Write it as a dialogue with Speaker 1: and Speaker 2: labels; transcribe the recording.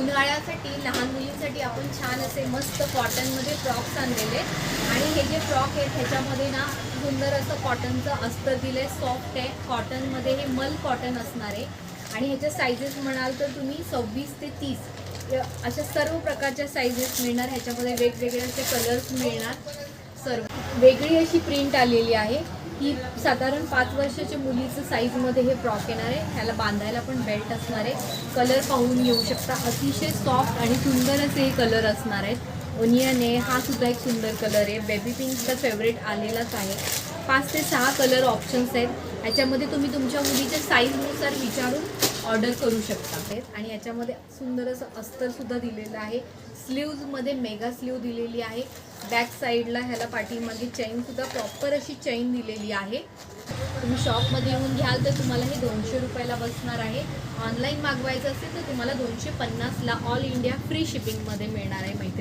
Speaker 1: उन्हाळ्यासाठी लहान मुलींसाठी आपण छान असे मस्त कॉटनमध्ये फ्रॉक्स आणलेले आणि हे जे फ्रॉक आहेत ह्याच्यामध्ये ना सुंदर असं कॉटनचं अस्तर दिलं आहे, सॉफ्ट आहे. कॉटनमध्ये हे मल कॉटन असणार आहे आणि ह्याच्या साईजेस म्हणाल तर तुम्ही 26 ते 30 अशा सर्व प्रकारच्या साईजेस मिळणार. ह्याच्यामध्ये वेगवेगळे असे कलर्स मिळणार. सर्व वेगळी अशी प्रिंट आलेली आहे. ही साधारण 5 वर्षाच्या मुलीचं साईजमध्ये हे फ्रॉक येणार आहे. ह्याला बांधायला पण बेल्ट असणार आहे. कलर पाहून घेऊ शकता. अतिशय सॉफ्ट आणि सुंदर असे हे कलर असणार आहेत. ओनियन आहे, हा सुद्धा एक सुंदर कलर आहे. बेबी पिंक तर फेवरेट आलेलाच आहे. 5 ते 6 कलर ऑप्शन्स आहेत. ह्याच्यामध्ये तुम्ही तुमच्या मुलीच्या साईजनुसार विचारून ऑर्डर करू शकता. आणि याच्यामध्ये सुंदर असं अस्तरसुद्धा दिलेलं आहे. स्लीव्जमध्ये मेगा स्लीव दिलेली आहे. बॅक साईडला ह्याला पाठीमागे चेनसुद्धा प्रॉपर अशी चेन दिलेली आहे. तुम्ही शॉपमध्ये येऊन घ्याल तर तुम्हाला हे 200 रुपयाला बसणार आहे. ऑनलाईन मागवायचं असेल तर तुम्हाला 250ला ऑल इंडिया फ्री शिपिंगमध्ये मिळणार आहे मैत्रिणी.